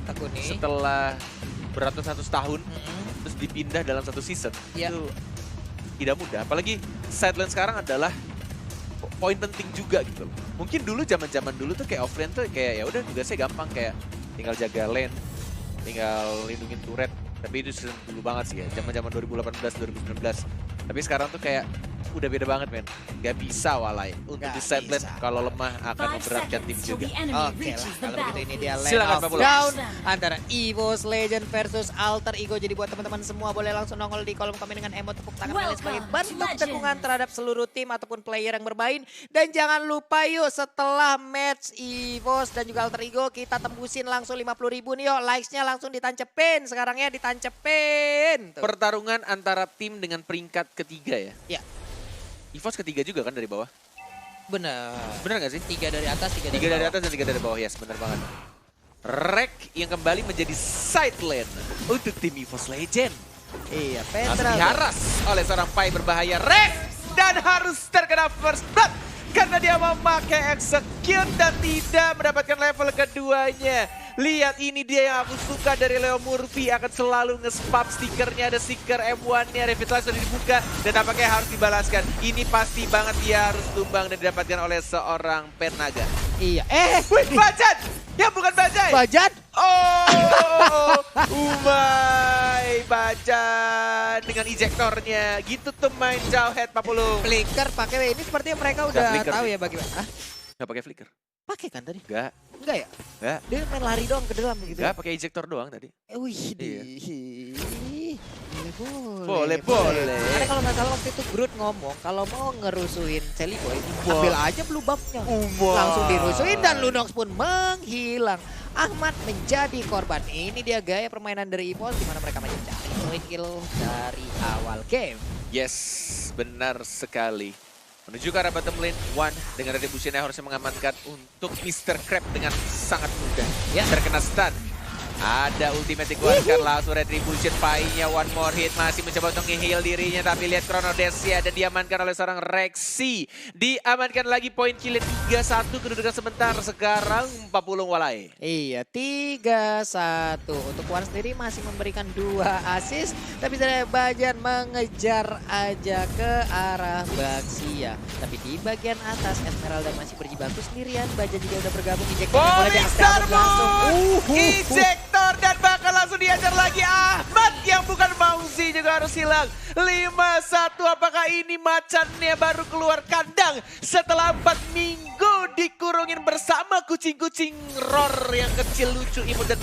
Teguh nih. setelah beratus-ratus tahun terus dipindah dalam satu season. Iya. Itu tidak mudah. Apalagi sideline sekarang adalah poin penting juga gitu loh. Mungkin dulu zaman-zaman dulu tuh kayak offlane tuh kayak ya udah tugasnya gampang, kayak tinggal jaga lane, tinggal lindungin turret. Tapi itu season dulu banget sih ya, zaman-zaman 2018 2019. Tapi sekarang tuh kayak udah beda banget men. Gak bisa Walai untuk Gak di sideline bisa. kalau lemah akan memberatkan tim juga. Oke lah, kalau begitu ini dia lane Silakan, of Pak Polo. down antara EVOS Legend versus Alter Ego. Jadi buat teman-teman semua boleh langsung nongol di kolom komen dengan emot tepuk tangan kalian sebagai bentuk dukungan terhadap seluruh tim ataupun player yang bermain. Dan jangan lupa yuk setelah match EVOS dan juga Alter Ego kita tembusin langsung 50.000 nih yuk. Likes-nya langsung ditancepin sekarang ya, ditancepin. Tuh. Pertarungan antara tim dengan peringkat ketiga ya. Ya, EVOS ketiga juga kan dari bawah. bener. Bener gak sih? 3 dari atas, 3 dari Tiga dari bawah. atas dan 3 dari bawah, yes bener banget. Rek yang kembali menjadi side lane untuk tim EVOS Legend. Iya, Langsung Petra. diharas oleh seorang Pai berbahaya. Rek dan harus terkena first blood karena dia memakai execute dan tidak mendapatkan level keduanya. Lihat ini dia yang aku suka dari Leo Murphy, akan selalu nge-spam stikernya, ada stiker M1-nya, Revitalize sudah dibuka dan tampaknya harus dibalaskan. Ini pasti banget dia harus tumbang dan didapatkan oleh seorang Pernaga. Iya. Wih, Bajan! Ya bukan Bajai! Bajan. Oh, Umay, Bajan dengan ejektornya. Gitu tuh main Jauhead Pak Pulung. Flicker pakai ini sepertinya mereka udah flicker tahu sih. ya bagaimana. Ah, Gak pakai flicker? pakai kan tadi? Gak, Enggak ya? gak. Dia main lari doang ke dalam gitu. Gak pakai ejektor doang tadi. Wih, Iya. boleh. Boleh. Karena kalau nggak salah waktu itu Groot ngomong kalau mau ngerusuin Sally Boy, Wah. ambil aja blue buff-nya. Umay. Langsung dirusuin dan Lunox pun menghilang. Ahmad menjadi korban. Ini dia gaya permainan dari EVOS di mana mereka mencari poin kill dari awal game. Yes, benar sekali. Menuju ke arah bottom lane, One dengan retribution-nya harusnya mengamankan untuk Mr. Crab dengan sangat mudah. Ya. Terkena stun. Ada ultimate dikeluarkan langsung retribution, Pai-nya one more hit, masih mencoba untuk nge-heal dirinya, tapi lihat Chronodesia dan diamankan oleh seorang Rexy. Diamankan lagi poin kill 3-1, kedudukan sebentar sekarang 40 Walai. Iya, 3-1. Untuk Wan sendiri masih memberikan 2 assist. Tapi dari Bajan mengejar aja ke arah Baxia. Tapi di bagian atas Esmeralda masih berjibaku sendirian. Bajan juga udah bergabung. Ejector boleh Falling di-up Star down langsung. Ejector dan bakal langsung diajar lagi. Ahmad yang bukan Mauzi juga harus hilang. 5-1, apakah ini macannya baru keluar kandang setelah 4 minggu dikurungin bersama kucing-kucing roar yang kecil, lucu, imut dan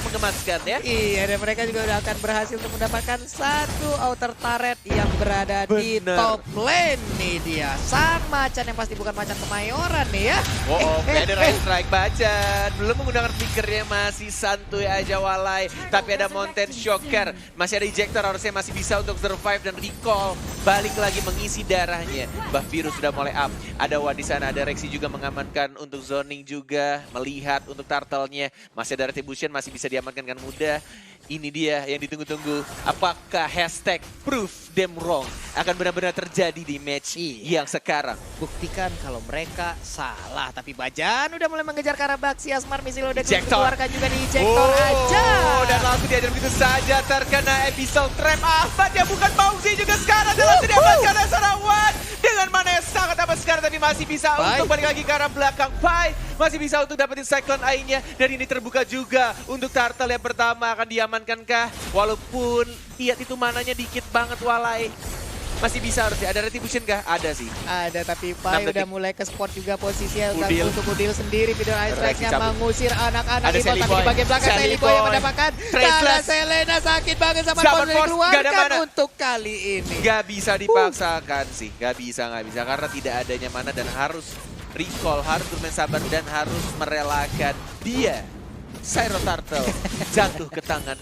mengemaskan ya. Iya, dan mereka juga udah akan berhasil untuk mendapatkan satu outer turret yang berada di Bener. top lane nih dia. Sang macan yang pasti bukan macan kemayoran nih ya. Oh, Feather Eye Strike Bajan. Belum menggunakan flickernya, masih santuy aja Walai. Tapi ada Mountain Shocker. Masih ada Ejector, harusnya masih bisa untuk survive dan recall. Balik lagi mengisi darahnya. Buff biru sudah mulai up. Ada Wan di sana, ada Rexy juga mengamankan untuk zoning juga. Melihat untuk turtle-nya. Masih ada Retribution, masih bisa diamankan dengan mudah. Ini dia yang ditunggu-tunggu. Apakah hashtag prove them wrong akan benar-benar terjadi di match yang sekarang? Buktikan kalau mereka salah. Tapi Bajan udah mulai mengejar ke arah Baxi. Asmar misil udah Ejector. dikeluarkan juga di Ejector aja. Dan langsung diajar begitu saja, terkena Abyssal Trap. Ahmad yang bukan Mauzi juga sekarang dalam diamankan oleh seorang Wan. Dengan mana yang sangat amat sekarang, tapi masih bisa Pai. untuk balik lagi ke arah belakang. Pai masih bisa untuk dapetin Cyclone Eye-nya. Dan ini terbuka juga untuk Turtle yang pertama, akan diamankankah? Walaupun lihat itu mananya dikit banget Walai. Masih bisa harusnya, ada Retribution kah? Ada sih. Ada, tapi Pai 6 udah detik. mulai ke spot juga posisinya. Udil. Untuk Udil sendiri, video ice Rexy strike-nya cabut. mengusir anak-anak Ada EVOS. Sally Tapi di Boy. bagian belakang Sally Sally Boy yang Boy. mendapatkan. Traceless. Karena Selena sakit banget sama Zaman Force Force, nggak ada dikeluarkan mana. untuk kali ini. Gak bisa dipaksakan sih, gak bisa karena tidak adanya mana dan harus recall, harus bermain sabar dan harus merelakan dia, Cyro Turtle, jatuh ke tangan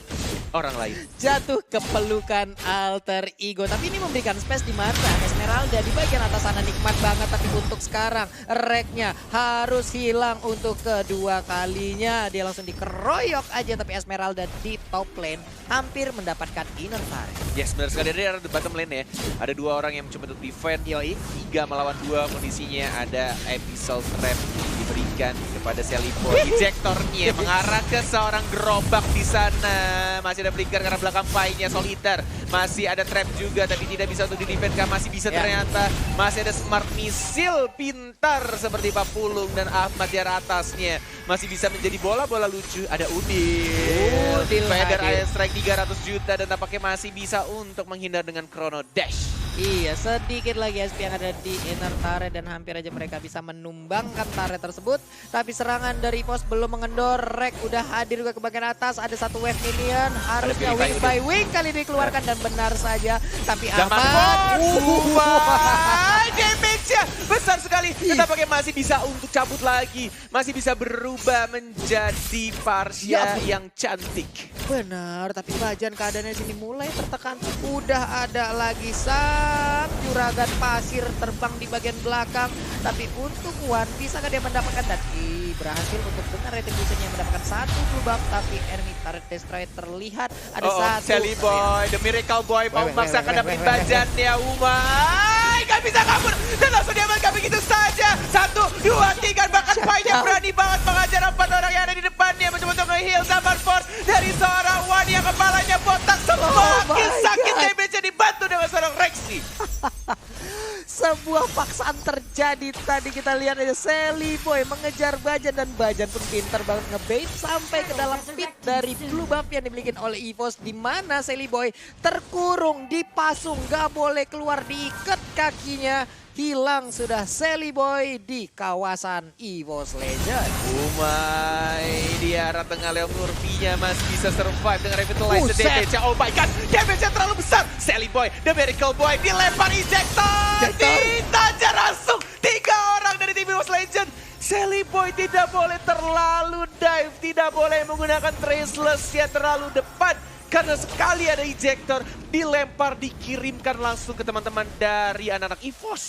orang lain. Jatuh ke pelukan Alter Ego. Tapi ini memberikan space di mana Esmeralda di bagian atas sana nikmat banget, tapi untuk sekarang Reknya harus hilang untuk kedua kalinya. Dia langsung dikeroyok aja, tapi Esmeralda di top lane hampir mendapatkan inner turret. Yes, benar sekali. Dari arah bottom lane ya. Ada 2 orang yang mencoba untuk defend. Yoi, 3 melawan 2 kondisinya. Ada Abyssal Trap diberikan kepada Selipo. Ejectornya mengarah ke seorang gerobak di sana. Masih ada flicker karena belakang Pai-nya Soliter. Masih ada trap juga tapi tidak bisa untuk di-defend. Masih bisa ternyata. Masih ada smart missile pintar seperti Papulung dan Ahmad di arah atasnya. Masih bisa menjadi bola-bola lucu. Ada Udil. Feather Iron Strike 300 juta dan tampaknya masih bisa untuk menghindar dengan Chrono Dash. Iya, sedikit lagi SP yang ada di inner turret dan hampir aja mereka bisa menumbangkan turret tersebut. Tapi serangan dari EVOS belum mengendor. Rek udah hadir juga ke bagian atas. Ada satu wave minion. Harusnya wing by wing kali ini dikeluarkan dan benar saja. Tapi Ahmad. Damage-nya besar sekali. Tampaknya masih bisa untuk cabut lagi. Masih bisa berubah menjadi Parsia yang cantik. Benar, tapi Bajan keadaannya sini mulai tertekan. Udah ada lagi sang juragan pasir terbang di bagian belakang. Tapi untuk Wan, bisakah dia mendapatkan? Dan berhasil untuk dengan Retribution yang mendapatkan 1 blue buff. Tapi enemy turret destroy terlihat. Ada satu. Sally Boy, the Miracle Boy mau memaksakan dapetin Bajannya. Umay, gak bisa kabur. Dan langsung diamankan begitu saja. 1, 2, 3, bahkan Pai-nya berani banget mengajar 4 orang yang ada di depannya. Mencoba untuk nge-heal Zaman Force dari seorang Wan yang kepalanya botak. Semakin sakit damage-nya dibantu dengan seorang Rexy. Sebuah paksaan terjadi tadi, kita lihat aja Sally Boy mengejar Bajan dan Bajan pun pintar banget ngebait sampai ke dalam pit dari blue buff yang dimiliki oleh EVOS, di mana Sally Boy terkurung, dipasung, gak boleh keluar, diikat kakinya. Hilang sudah Sally Boy di kawasan EVOS Legend. Umay, di arah tengah Leon Murphy-nya masih bisa survive dengan Revitalize damage. Oh my god, damage-nya terlalu besar. Sally Boy, the Miracle Boy, dilempar ejector. Ditajar langsung 3 orang dari tim EVOS Legend. Sally Boy tidak boleh terlalu dive, tidak boleh menggunakan Traceless ya terlalu depan. Karena sekali ada ejector, dilempar, dikirimkan langsung ke teman-teman dari anak-anak EVOS.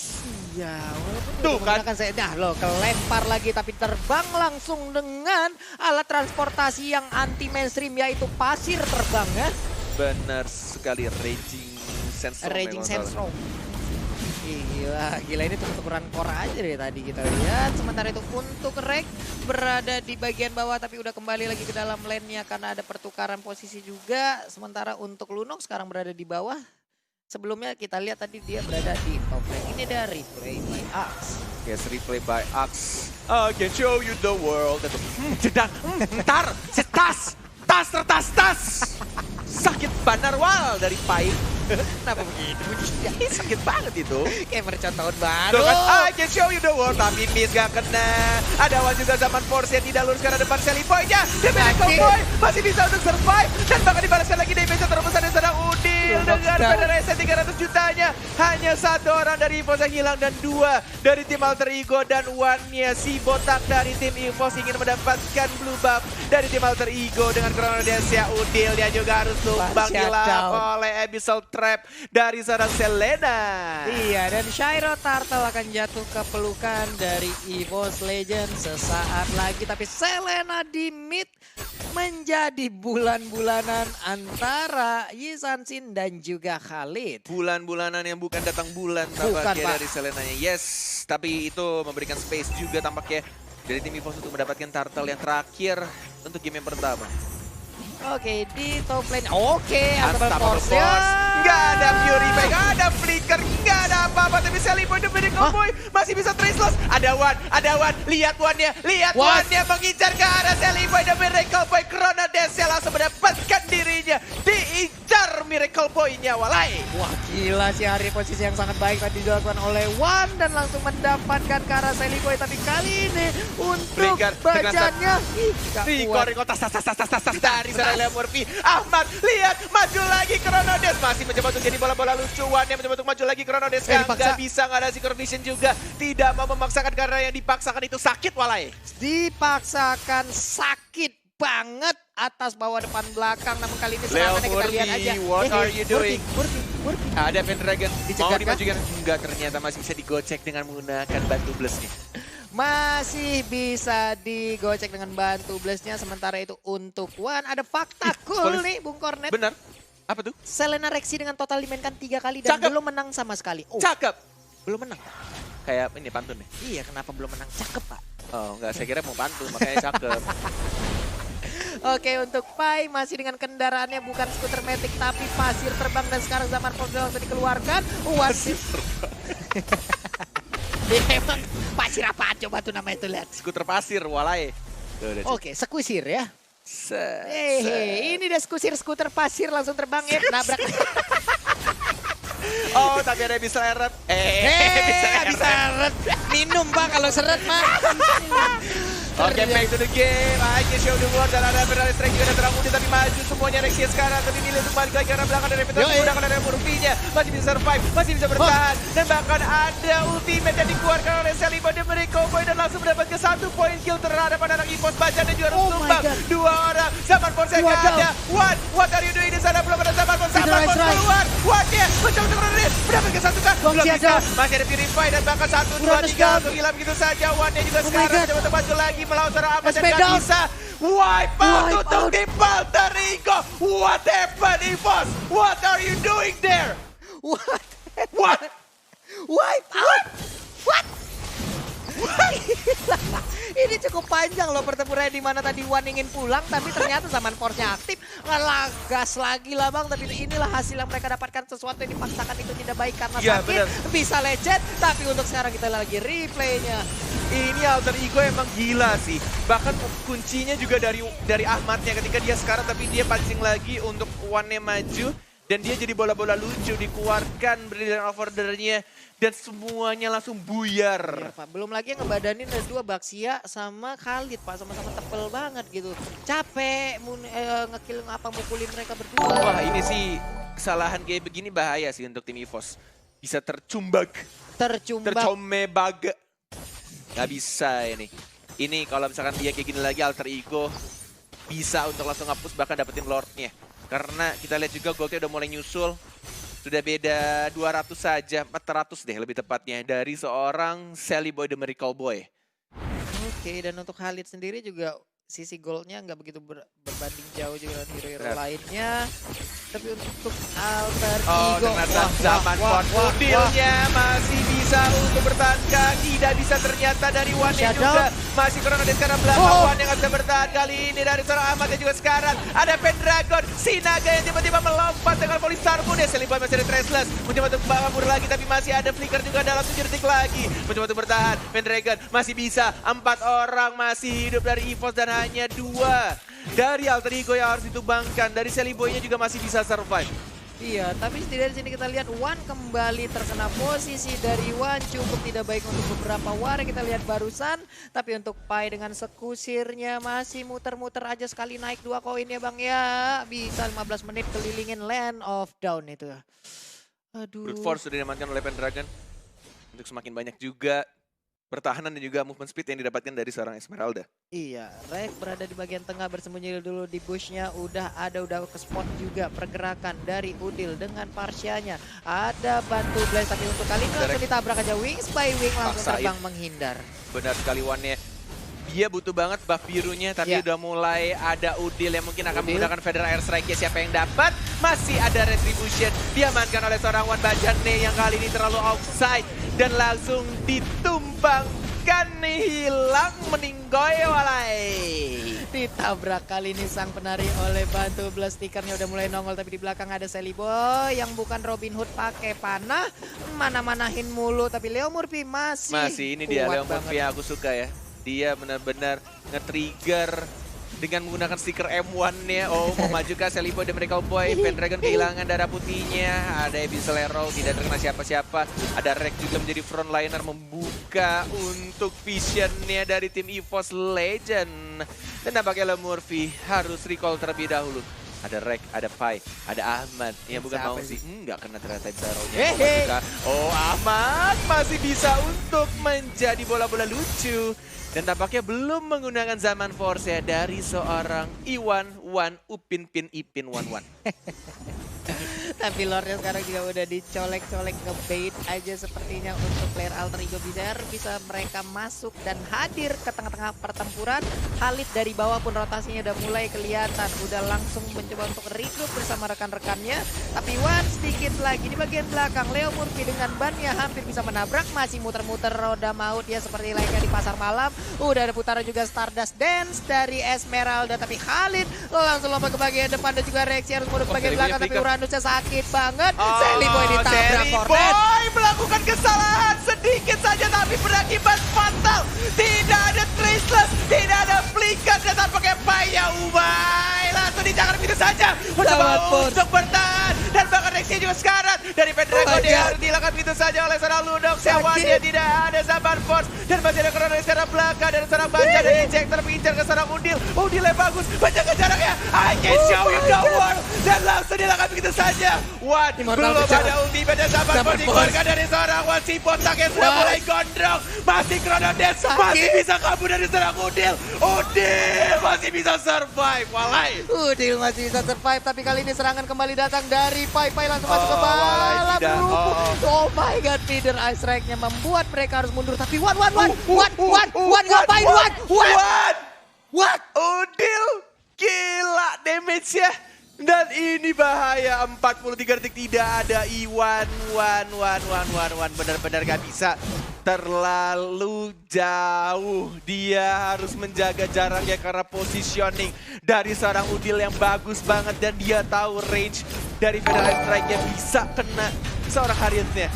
Iya, walaupun tuh kan saya loh, kelempar lagi tapi terbang langsung dengan alat transportasi yang anti mainstream, yaitu pasir terbang ya. Benar sekali, Raging Sandstorm. Gila ini tuker-tukeran core aja dari tadi kita lihat. Sementara itu untuk Rek berada di bagian bawah tapi udah kembali lagi ke dalam lane-nya karena ada pertukaran posisi juga. Sementara untuk Lunok sekarang berada di bawah. Sebelumnya kita lihat tadi dia berada di top lane. Ini ada replay by Axe. Yes, replay by Axe. I can show you the world. Jedang, ntar, tas. Sakit banarwal dari Pai. Kenapa begitu? Sakit banget itu. Kayak mercon tahun baru. Tuh kan, I can show you the world. Tapi miss gak kena. Ada Wan juga Zaman Force yang tidak lurus karena depan Sally Boy-nya. The Miracle Boy masih bisa untuk survive. Dan bahkan dibalaskan lagi damage terbesar dari seorang Udil. Dengan Federation 300 jutanya. Hanya 1 orang dari EVOS yang hilang. Dan 2 dari tim Alter Ego. Dan Wan-nya si botak dari tim EVOS ingin mendapatkan blue buff dari tim Alter Ego. Dengan Chrono Dash-nya Udil. Dia juga harus tumbang dilap oleh Abyssal Trap dari seorang Selena. Iya, dan Shiro Turtle akan jatuh ke pelukan dari EVOS Legend sesaat lagi. Tapi Selena di mid menjadi bulan-bulanan antara Yisansin dan juga Khalid. Bulan-bulanan yang bukan datang bulan tampaknya dari Selenanya. Yes, tapi itu memberikan space juga tampaknya dari tim EVOS untuk mendapatkan Turtle yang terakhir untuk game yang pertama. Oke, di top lane. Oke, Unstoppable Force. Nggak ada Fury Bay, nggak ada Flicker, nggak ada apa-apa. Tapi Sally Boy, the Miracle Boy masih bisa Traceless. Ada Wan. Lihat Wan-nya mengincar ke arah Sally Boy, the Miracle Boy. Chrono Dash-nya langsung mendapatkan dirinya. Diincar Miracle Boy-nya, walai. Wah, gila sih, hari posisi yang sangat baik tadi dilakukan oleh Wan. Dan langsung mendapatkan ke arah Sally Boy. Tapi kali ini untuk Bajannya. Riko, tas dari Leon Murphy. Ahmad, lihat, maju lagi Chrono Dash. Masih mencoba untuk jadi bola-bola lucuan. Yang mencoba untuk maju lagi Chrono Dash. Nggak bisa, nggak ada Synchro Vision juga. Tidak mau memaksakan karena yang dipaksakan itu sakit, walai. Dipaksakan sakit. banget atas bawah depan belakang. Namun kali ini Leo serangannya kita lihat Murphy, aja. what are you doing? Murphy. Ada Pendragon, Dicegat mau kah? dimajukan? Enggak, ternyata masih bisa digocek dengan menggunakan batu blessnya. Masih bisa digocek dengan bantu blastnya. Sementara itu untuk Wan ada fakta cool nih Bung Kornet. Benar, apa tuh? Selena Rexy dengan total dimainkan 3 kali dan Cakep. belum menang sama sekali. Oh, Cakep! belum menang. Kayak ini pantun nih. Iya, kenapa belum menang? Cakep, Pak. Oh enggak, saya kira mau pantun, makanya cakep. Oke, untuk Pai masih dengan kendaraannya bukan skuter Matic tapi pasir terbang dan sekarang zaman Portugal langsung dikeluarkan. Wasit. Emang pasir apaan coba tuh namanya itu lihat. Skuter pasir, walai. Tuh, udah, Oke, sekuisir ya. set. Ini dia skuter pasir langsung terbang ya, nabrak. Oh, tapi ada bisa seret. Bisa seret. Minum Bang kalau seret mah. Oke, back to the game. Aja show the world dan ada Federal Strike juga terang muda tapi maju semuanya Rexia sekarang. Tapi milih untuk balik lagi karena belakang dari Petas menggunakan dari Murphy-nya. Masih bisa survive, masih bisa bertahan. Dan bahkan ada ultimate yang dikeluarkan oleh Celibo dan mereka Cowboy dan langsung mendapatkan 1 poin kill terhadap anak EVOS Bajan dan juga harus tumbang. 2 orang. Zaman Force nggak ada. What are you doing di sana? Belum ada Zaman Force. Zaman Force keluar. What-nya mencoba untuk menerit. Mendapatkan 1 kan? Belum bisa. Masih ada Purify dan bahkan 1, 2, 3 untuk hilang begitu saja. One-nya juga sekarang mencoba untuk maju lagi melawan seorang Ahmad dan nggak bisa. Wipe out untuk di Alter Ego. What happened, EVOS? What are you doing there? What? Wipe out? What? Ini cukup panjang loh pertempurannya di mana tadi Wan ingin pulang tapi ternyata zaman Force-nya aktif. Ngelagas lagi lah Bang, tapi inilah hasil yang mereka dapatkan. Sesuatu yang dipaksakan itu tidak baik karena Ya, sakit. bener. Bisa legend, tapi untuk sekarang kita lagi replaynya. Ini Alter Ego emang gila sih. Bahkan kuncinya juga dari Ahmadnya ketika dia sekarang tapi dia pancing lagi untuk One-nya maju. Dan dia jadi bola-bola lucu, dikeluarkan Brilliant Order-nya dan semuanya langsung buyar. Iya, Pak. Belum lagi yang ngebadanin ada 2 Baxia sama Khalid Pak, sama-sama tebel banget gitu. Capek ngekill mukulin mereka berdua. Wah ini sih kesalahan kayak begini bahaya sih untuk tim EVOS. Bisa tercumbag, tercomebag. Gak bisa ini. Ini kalau misalkan dia kayak gini lagi Alter Ego bisa untuk langsung ngapus bahkan dapetin Lord-nya. Karena kita lihat juga goldnya udah mulai nyusul. Sudah beda 200 saja, 400 deh lebih tepatnya dari seorang Sally Boy the Miracle Boy. Oke, dan untuk Khalid sendiri juga sisi goldnya nggak begitu berbanding jauh juga dengan hero-hero lainnya. Tapi untuk Alter Ego, dengan zaman dealnya masih bisa untuk bertahan. Tidak bisa ternyata dari One-nya juga. Masih kurang ada sekarang belakang One yang nggak bisa bertahan. Kali ini dari seorang Ahmad yang juga sekarang. Ada Pendragon, Sinaga yang tiba-tiba melompat dengan Polystar Moon. Ya Seliboy masih ada Traceless. Mencoba untuk kabur lagi tapi masih ada Flicker juga dalam 7 detik lagi. Mencoba untuk bertahan. Pendragon masih bisa. 4 orang masih hidup dari EVOS dan hanya 2 dari Alter Ego yang harus ditumbangkan. Dari Seliboy-nya juga masih bisa survive. Iya, tapi setidaknya di sini kita lihat Wan kembali terkena posisi dari Wan cukup tidak baik untuk beberapa war yang kita lihat barusan. Tapi untuk Pai dengan sekusirnya masih muter-muter aja sekali naik 2 koin ya Bang ya. Bisa 15 menit kelilingin Land of Down itu. Aduh. Brute Force sudah diamankan oleh Pendragon untuk semakin banyak juga pertahanan dan juga movement speed yang didapatkan dari seorang Esmeralda. Iya, Rek berada di bagian tengah bersembunyi dulu di bushnya. Udah ke spot juga pergerakan dari Udil dengan Parsianya. Ada bantu Blaze tapi untuk kali ini langsung ditabrak aja Wings by Wing langsung terbang menghindar. Benar sekali One-nya. Dia butuh banget buff birunya tapi udah mulai ada Udil yang mungkin akan menggunakan Federal Airstrike. Siapa yang dapat? Masih ada Retribution. Diamankan oleh seorang Wan Bajan nih yang kali ini terlalu outside. Dan langsung ditumbangkan nih, hilang meninggoy walai. Ditabrak kali ini sang penari oleh bantu Blast. Stickernya udah mulai nongol tapi di belakang ada Sally Boy yang bukan Robin Hood pakai panah. Mana-manahin mulu tapi Leo Murphy masih ini dia Leo Murphy yang aku suka ya. Dia benar-benar nge-trigger dengan menggunakan stiker M1-nya. Oh, mau maju ke Sally Boy dan mereka Boy. Pendragon kehilangan darah putihnya. Ada Abyssal Arrow, tidak terkena siapa-siapa. Ada Rek juga menjadi frontliner membuka untuk vision-nya dari tim EVOS Legend. Dan nampaknya Leo Murphy harus recall terlebih dahulu. Ada Rek, ada Pai, ada Ahmad. Yang bukan Siapa mau sih. Nggak kena ternyata Zaro-nya. Hehe. Oh, Ahmad masih bisa untuk menjadi bola-bola lucu. Dan tampaknya belum menggunakan zaman force ya dari seorang Iwan Wan Upin Pin Ipin Wan Wan. Tapi Lordnya sekarang juga udah dicolek-colek, ngebait aja sepertinya untuk player alter ego Bizarre. Bisa mereka masuk dan hadir ke tengah-tengah pertempuran. Khalid dari bawah pun rotasinya udah mulai kelihatan. Udah langsung mencoba untuk regroup bersama rekan-rekannya. Tapi Wan sedikit lagi di bagian belakang. Leo Murphy dengan bannya hampir bisa menabrak. Masih muter-muter roda maut ya seperti layaknya di pasar malam. Udah ada putaran juga Stardust Dance dari Esmeralda. Tapi Khalid langsung lompat ke bagian depan dan juga reaksi harus mundur ke bagian belakang. Tapi Uranusnya sakit banget. Sally Boy ditabrak Fortnite. Boy melakukan kesalahan sedikit saja tapi berakibat fatal. Tidak ada Traceless, tidak ada Flicker dan tampaknya Paya Umay. Langsung dijangan begitu saja. Mencoba untuk bertahan. Dan bahkan Rexy juga sekarat. Dari Pendragon dia harus dilakukan begitu saja oleh seorang Ludok. Sewannya tidak ada Zaman Force. Dan masih ada Kronos sekarang belakang. Dan seorang Baja dan Injector mengincar ke seorang Udil. Udilnya bagus. Menjaga jaraknya. I can show you the world. Dan langsung dilakukan begitu saja. Wan belum ada ultimate dan Zaman Force dikeluarkan dari seorang Wan. Si botak yang sudah mulai gondrong. Masih Kronos masih bisa kabur dari seorang Udil. Udil masih bisa survive. Walai. Udil masih bisa survive. Tapi kali ini serangan kembali datang dari Pai. Pai langsung masuk ke balap. Oh my god, feeder ice strike-nya membuat mereka harus mundur. Tapi Wan ngapain Wan? What? Udil gila damage-nya. Dan ini bahaya, 43 detik tidak ada Iwan. Benar-benar gak bisa. Terlalu jauh. Dia harus menjaga jaraknya karena positioning dari seorang Udil yang bagus banget. Dan dia tahu range dari Federal Strike yang bisa kena seorang Harriet-nya.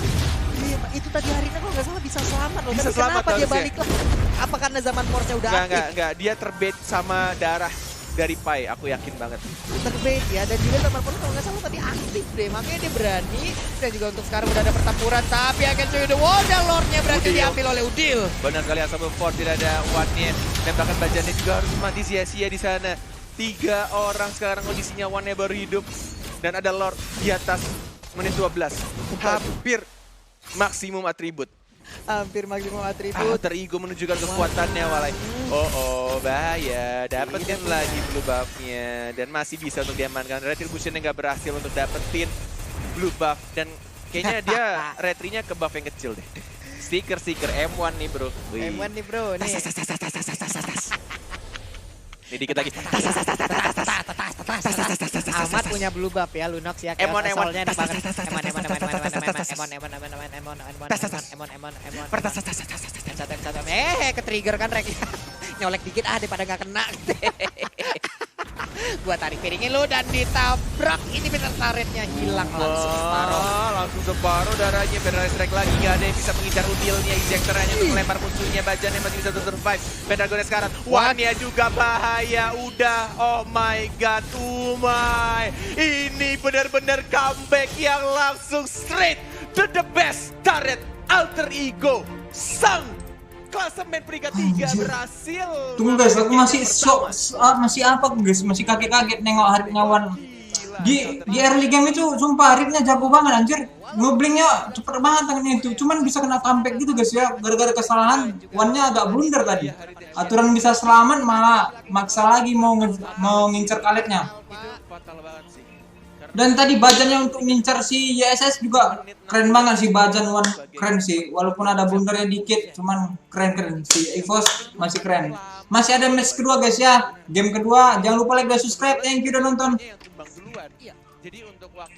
Iya, itu tadi Harina kalau nggak salah bisa selamat loh. Bisa tapi selamat kenapa dia harusnya. balik lagi? Apa karena zaman Morse udah aktif? Enggak. Dia terbait sama darah dari Pai, aku yakin banget. Terbait ya, dan juga zaman Morse kalau nggak salah tadi aktif deh. Makanya dia berani. Dan juga untuk sekarang udah ada pertempuran. Tapi akan show you the wall dan Lordnya berhasil diambil oleh Udil. Benar kali Asable Ford tidak ada one-nya. Dan bahkan Bajannya juga harus mati sia-sia di sana. 3 orang sekarang kondisinya one-nya baru hidup. Dan ada Lord di atas menit 12. Hampir maksimum atribut. Hampir maksimum atribut. Alter Ego menunjukkan kekuatannya Walai. Oh bahaya. Dapetin lagi blue buff-nya. Dan masih bisa untuk diamankan. Retribution-nya nggak berhasil untuk dapetin blue buff. Dan kayaknya dia retri-nya ke buff yang kecil deh. Stiker M1 nih bro. M1 nih bro. Nih. Ini dikit lagi. Ahmad punya blue buff ya, Lunox ya. Emon. Soalnya enak banget. Ketrigger kan Rek. Nyolek dikit daripada nggak kena. Gua tarik piringin lu dan ditabrak. Ini bener karetnya hilang langsung separuh. Langsung separuh darahnya. Federal Strike lagi. Gak ada yang bisa mengincar Udilnya. Injektornya untuk melempar musuhnya. Bajannya masih bisa survive. Pendragonnya sekarang. Wania juga bahaya. Udah. Oh my god. Umay. Ini benar-benar comeback yang langsung straight to the best turret alter ego. Sang klasemen peringkat 3 berhasil. Tunggu guys, aku masih apa guys, masih kaget-kaget nengok Haripnya Wan. Di early game itu sumpah Haripnya jago banget anjir. Ngeblinknya cepet banget tangannya itu. Cuman bisa kena comeback gitu guys ya. Gara-gara kesalahan Wan-nya agak blunder tadi. Aturan bisa selamat malah maksa lagi mau ngincer kaletnya. Dan tadi Bajannya untuk ngincar si YSS juga keren banget sih. Bajan Wan keren sih. Walaupun ada blundernya dikit, cuman keren. Si EVOS masih keren. Masih ada match kedua guys ya. Game kedua. Jangan lupa like dan subscribe. Thank you udah nonton. Jadi untuk waktu